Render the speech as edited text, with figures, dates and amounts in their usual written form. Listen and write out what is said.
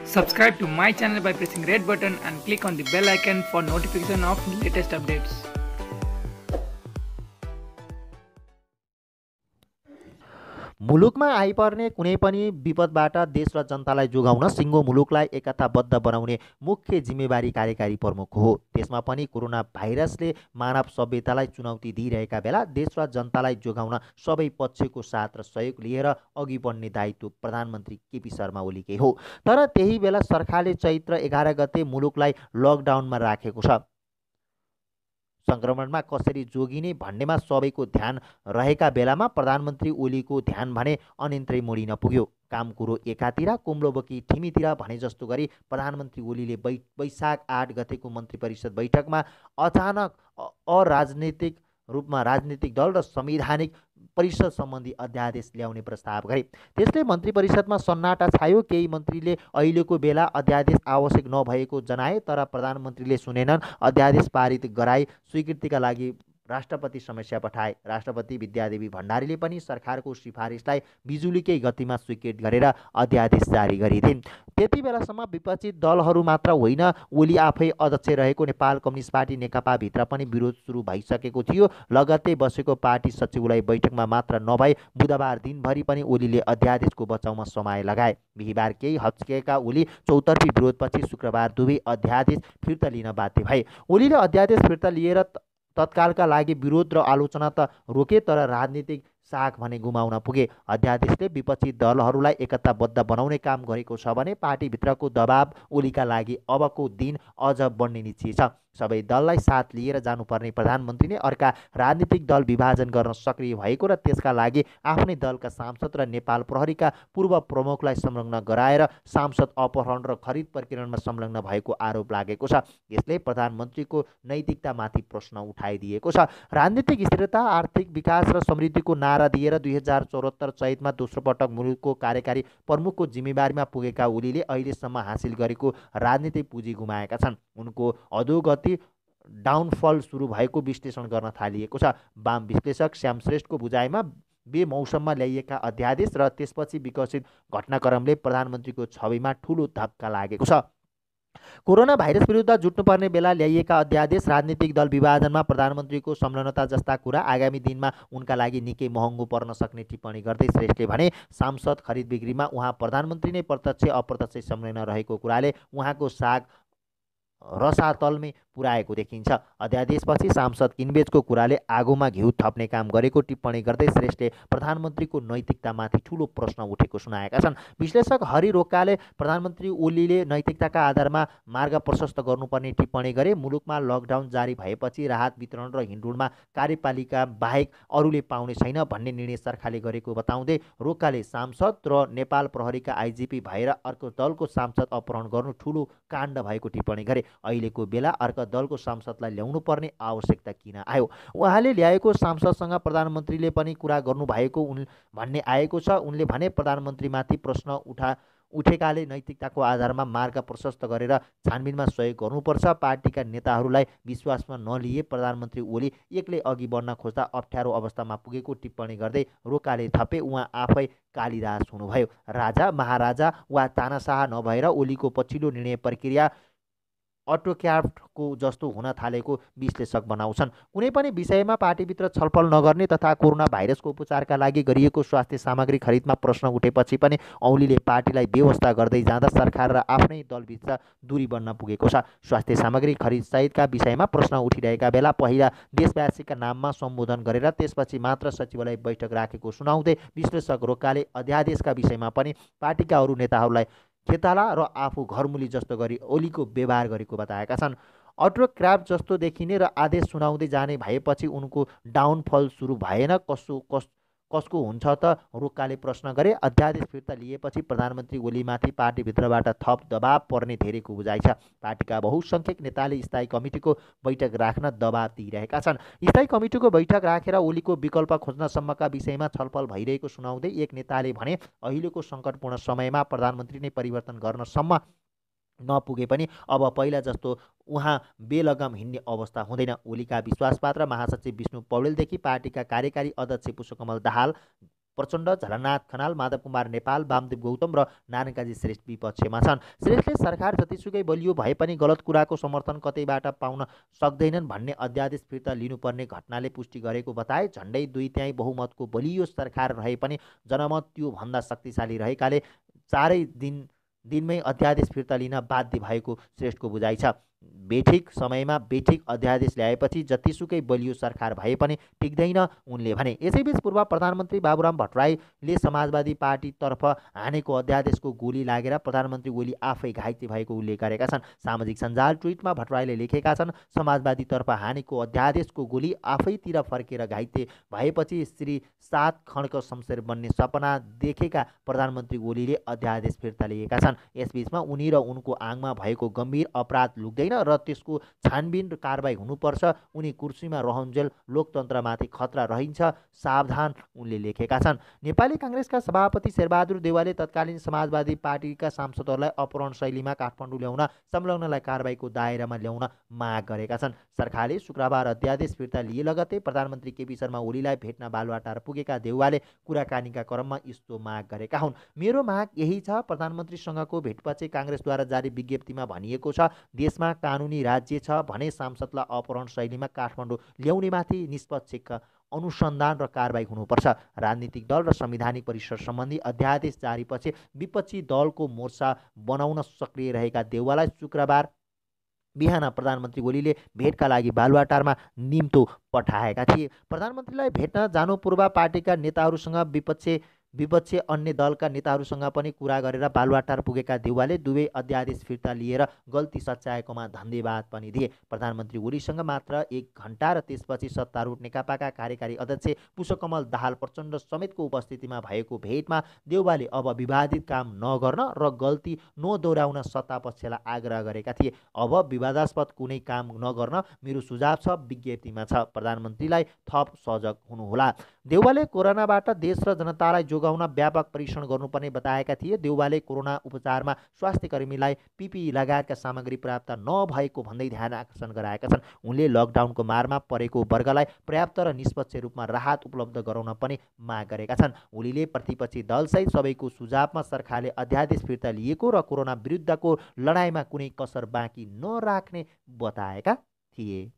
Subscribe to my channel by pressing red button and click on the bell icon for notification of latest updates. मुलुकमा आइपर्ने कुनै पनि विपदबाट देश र जनतालाई जोगाउन सिङ्गो मुलुकलाई एकताबद्ध बनाउने मुख्य जिम्मेवारी कार्यकारी प्रमुखको हो। त्यसमा पनि कोरोना भाइरसले मानव सभ्यतालाई चुनौती दिइरहेका बेला देश र जनतालाई जोगाउन सबै पक्षको साथ र सहयोग लिएर अघि बढ्ने दायित्व प्रधानमन्त्री केपी शर्मा ओलीकै हो। तर त्यही बेला सरकारले चैत्र 11 गते मुलुकलाई लकडाउनमा राखेको छ। सङ्क्रमणमा कसरी जोगिने भन्नेमा सबैको ध्यान रहेका बेलामा प्रधानमन्त्री ओलीको ध्यान भने अन्यन्त्रै मोडिन पुग्यो। काम कुरो एकातिर कुम्लो बोकी ठिमीतिर भने जस्तो गरी प्रधानमन्त्री ओलीले वैशाख 8 गतेको मन्त्री परिषद बैठकमा अचानक अराजनीतिक रूपमा राजनीतिक दल र संवैधानिक परिषद सम्बन्धी अध्यादेश ल्याउने प्रस्ताव गरे। त्यसले मन्त्री परिषदमा सन्नाटा छायो। केही मन्त्रीले अहिलेको बेला अध्यादेश आवश्यक नभएको जनाए, तर प्रधानमन्त्रीले सुनेनन्। अध्यादेश पारित गराई स्वीकृतिका लागि राष्ट्रपति समस्या पठाए। राष्ट्रपति विद्यादेवी भण्डारीले पनि सरकारको सिफारिसलाई बिजुलीकै गतिमा स्वीकृत गरेर अध्यादेश जारी गरिदिन्। त्यति बेलासम्म विपक्षी दलहरू मात्र होइन, ओली आफै अध्यक्ष रहेको नेपाल कम्युनिस्ट पार्टी नेकपाभित्र पनि विरोध सुरु भइसकेको थियो। लगत्तै बसेको पार्टी सचिवालय बैठकमा मात्र नभए बुधबार दिनभरि पनि ओलीले अध्यादेशको बचाउमा समय लगाए। बिहिबार केही हच्किएका ओली चौतर्फी विरोधपछि शुक्रबार दुवै अध्यादेश फिर्ता लिन बाध्य भए। ओलीले अध्यादेश फिर्ता लिएर तत्कालका लागि विरोध र आलोचना त रोके, तर राजनीतिक साख भने गुमाउन पुगे। अध्यादेशले विपक्षी दलहरूलाई एकताबद्ध बनाउने काम गरेको छ भने पार्टीभित्रको दबाव ओलीका लागि अबको दिन अझ बढ्ने निश्चय छ। सबै दललाई साथ लिएर जानुपर्ने प्रधानमन्त्रीले अर्का राजनीतिक दल विभाजन गर्न सक्रिय भएको र त्यसका लागि आफ्नै दलका सांसद र नेपाल प्रहरीका पूर्व प्रमुखलाई संलग्न गराएर सांसद अपहरण र खरिद प्रक्रियामा संलग्न भएको आरोप लागेको छ। यसले प्रधानमन्त्रीको नैतिकतामाथि प्रश्न उठाइदिएको छ। राजनीतिक स्थिरता, आर्थिक विकास र समृद्धिको नारा दिएर 2074 चैतमा दोस्रो पटक मुलुकको कार्यकारी प्रमुखको जिम्मेवारीमा पुगेका ओलीले अहिलेसम्म हासिल गरेको राजनीतिक पुँजी गुमाएका छन्। उनको अधोगति डाउनफल सुरु भएको विश्लेषण गर्न थालिएको छ। वाम विश्लेषक श्याम श्रेष्ठको बुझाइमा बेमौसममा ल्याइएका अध्यादेश र त्यसपछि विकसित घटनाक्रमले प्रधानमन्त्रीको छविमा ठूलो धक्का लागेको छ। कोरोना भाइरस विरुद्ध जुट्नुपर्ने बेला ल्याइएका अध्यादेश, राजनीतिक दल विभाजनमा प्रधानमन्त्रीको संलग्नता जस्ता कुरा आगामी दिनमा उनका लागि निकै महँगो पर्न सक्ने टिप्पणी गर्दै श्रेष्ठले भने सांसद खरिद बिक्रीमा उहाँ प्रधानमन्त्री नै प्रत्यक्ष अप्रत्यक्ष संलग्न रहेको कुराले उहाँको साग रसातलमै पुर्याएको देखिन्छ। अध्यादेशपछि सांसद किनबेचको कुराले आगोमा घिउ थप्ने काम गरेको टिप्पणी गर्दै श्रेष्ठले प्रधानमन्त्रीको नैतिकतामाथि ठूलो प्रश्न उठेको सुनाएका छन्। विश्लेषक हरि रोकाले प्रधानमन्त्री ओलीले नैतिकताका आधारमा मार्ग प्रशस्त गर्नुपर्ने टिप्पणी गरे। मुलुकमा लकडाउन जारी भएपछि राहत वितरण र हिँडडुलमा कार्यपालिका बाहेक अरूले पाउने छैन भन्ने निर्णय सरकारले गरेको बताउँदै रोकाले सांसद र नेपाल प्रहरीका आइजिपी भएर अर्को दलको सांसद अपहरण गर्नु ठूलो काण्ड भएको टिप्पणी गरे। अहिलेको बेला अर्का दलको सांसदलाई ल्याउनु पर्ने आवश्यकता किन आयो? उहाँले ल्याएको सांसदसँग प्रधानमन्त्रीले पनि कुरा गर्नुभएको भन्ने आएको छ। उनले भने प्रधानमन्त्रीमाथि प्रश्न उठेकाले नैतिकताको आधारमा मार्ग प्रशस्त गरेर छानबिनमा सहयोग गर्नुपर्छ। पार्टीका नेताहरूलाई विश्वासमा नलिए प्रधानमन्त्री ओली एक्लै अघि बढ्न खोज्दा अप्ठ्यारो अवस्थामा पुगेको टिप्पणी गर्दै रोकाले थपे उहाँ आफै कालिदास हुनुभयो। राजा महाराजा वा तानाशाह नभएर ओलीको पछिल्लो निर्णय प्रक्रिया अटोक्राफ्टको जस्तो हुन थालेको विश्लेषक बनाउँछन्। कुनै पनि विषयमा पार्टीभित्र छलफल नगर्ने तथा कोरोना भाइरसको उपचारका लागि गरिएको स्वास्थ्य सामग्री खरिदमा प्रश्न उठेपछि पनि औलीले पार्टीलाई व्यवस्था गर्दै जाँदा सरकार र आफ्नै दलभित्र दूरी बन्न पुगेको छ। स्वास्थ्य सामग्री खरिद सहितका विषयमा प्रश्न उठिरहेका बेला पहिला देशवासीका नाममा सम्बोधन गरेर त्यसपछि मात्र सचिवालय बैठक राखेको सुनाउँदै विश्लेषक रोकाले अध्यादेशका विषयमा पनि पार्टीका अरू नेताहरूलाई खेताला र आफू घरमुली जस्तो गरी ओलीको व्यवहार गरेको बताएका छन्। अटोक्राफ्ट जस्तो देखिने र आदेश सुनाउँदै जाने भएपछि उनको डाउनफल सुरु भएन। कसको हुन्छ त? रोकाले प्रश्न गरे। अध्यादेश फिर्ता लिएपछि प्रधानमन्त्री ओलीमाथि पार्टीभित्रबाट थप दबाव पर्ने धेरैको बुझाइ छ। पार्टीका बहुसङ्ख्यक नेताले स्थायी कमिटीको बैठक राख्न दबाव दिइरहेका छन्। स्थायी कमिटीको बैठक राखेर ओलीको विकल्प खोज्नसम्मका विषयमा छलफल भइरहेको सुनाउँदै एक नेताले भने अहिलेको सङ्कटपूर्ण समयमा प्रधानमन्त्री नै परिवर्तन गर्नसम्म नपुगे पनि अब पहिला जस्तो उहाँ बेलगाम हिँड्ने अवस्था हुँदैन। ओलीका विश्वासपात्र महासचिव विष्णु पौडेलदेखि पार्टीका कार्यकारी अध्यक्ष पुष्पकमल दाहाल प्रचण्ड, झलनाथ खनाल, माधव कुमार नेपाल, वामदेव गौतम र नारायणकाजी श्रेष्ठ विपक्षमा छन्। श्रेष्ठले सरकार जतिसुकै बलियो भए पनि गलत कुराको समर्थन कतैबाट पाउन सक्दैनन् भन्ने अध्यादेश फिर्ता लिनुपर्ने घटनाले पुष्टि गरेको बताए। झन्डै 2/3 बहुमतको बलियो सरकार रहे पनि जनमत त्योभन्दा शक्तिशाली रहेकाले चारै दिनमै अध्यादेश फिर्ता लिन बाध्य भएको श्रेष्ठको बुझाइ छ। बेठिक समयमा बेठिक अध्यादेश ल्याएपछि जतिसुकै बलियो सरकार भए पनि टिक्दैन उनले भने। यसैबीच पूर्व प्रधानमन्त्री बाबुराम भट्टराईले समाजवादी पार्टीतर्फ हानेको अध्यादेशको गोली लागेर प्रधानमन्त्री ओली आफै घाइते भएको उल्लेख गरेका छन्। सामाजिक सञ्जाल ट्विटमा भट्टराईले लेखेका छन्, समाजवादीतर्फ हानेको अध्यादेशको गोली आफैतिर फर्केर घाइते भएपछि श्री 7 खण्डको शमशेर बन्ने सपना देखेका प्रधानमन्त्री ओलीले अध्यादेश फिर्ता लिएका छन्। यसबीचमा उनी र उनको आङमा भएको गम्भीर अपराध लुक्दैन र त्यसको छानबिन र कारबाही हुनुपर्छ। उनी कुर्सीमा रहन्जेल लोकतन्त्रमाथि खतरा रहन्छ, सावधान उनले लेखेका छन्। नेपाली काङ्ग्रेसका सभापति शेरबहादुर देउवाले तत्कालीन समाजवादी पार्टीका सांसदहरूलाई अपहरण शैलीमा काठमाडौँ ल्याउन संलग्नलाई कारबाहीको दायरामा ल्याउन माग गरेका छन्। सरकारले शुक्रबार अध्यादेश फिर्ता लिए लगतै प्रधानमन्त्री केपी शर्मा ओलीलाई भेट्न बालुवाटार पुगेका देउवाले कुराकानीका क्रममा यस्तो माग गरेका हुन्। मेरो माग यही छ, प्रधानमन्त्रीसँगको भेटपछि काङ्ग्रेसद्वारा जारी विज्ञप्तिमा भनिएको छ, देशमा कानुनी राज्य छ भने सांसदलाई अपहरण शैलीमा काठमाडौँ ल्याउनेमाथि निष्पक्ष अनुसन्धान र कारबाही हुनुपर्छ। राजनीतिक दल र संवैधानिक परिसर सम्बन्धी अध्यादेश जारीपछि विपक्षी दलको मोर्चा बनाउन सक्रिय रहेका देउवालाई शुक्रबार बिहान प्रधानमन्त्री ओलीले भेटका लागि बालुवाटारमा निम्तो पठाएका थिए। प्रधानमन्त्रीलाई भेट्न जानु पूर्व पार्टीका नेताहरूसँग विपक्ष अन्य दलका नेताहरूसँग पनि कुरा गरेर बालुवाटार पुगेका देउवाले दुवै अध्यादेश फिर्ता लिएर गल्ती सच्याएकोमा धन्यवाद पनि दिए। प्रधानमन्त्री ओलीसँग मात्र 1 घण्टा र त्यसपछि सत्तारूढ नेकपाका कार्यकारी अध्यक्ष पुष्पकमल दाहाल प्रचण्ड समेतको उपस्थितिमा भएको भेटमा देउवाले अब विवादित काम नगर्न र गल्ती नदोहोऱ्याउन सत्तापक्षलाई आग्रह गरेका थिए। अब विवादास्पद कुनै काम नगर्न मेरो सुझाव छ, विज्ञप्तिमा छ, प्रधानमन्त्रीलाई थप सजग हुनुहोला। देउवाले कोरोनाबाट देश र जनतालाई जोगाउन व्यापक परीक्षण गर्नुपर्ने बताएका थिए। देउवाले कोरोना उपचारमा स्वास्थ्यकर्मीलाई पिपिई लगायतका सामग्री प्राप्त नभएको भन्दै ध्यान आकर्षण गराएका छन्। उनले लकडाउनको मारमा परेको वर्गलाई पर्याप्त र निष्पक्ष रूपमा राहत उपलब्ध गराउन पनि माग गरेका छन्। ओलीले प्रतिपक्षी दलसहित सबैको सुझावमा सरकारले अध्यादेश फिर्ता लिएको र कोरोना विरुद्धको लडाइँमा कुनै कसर बाँकी नराख्ने बताएका थिए।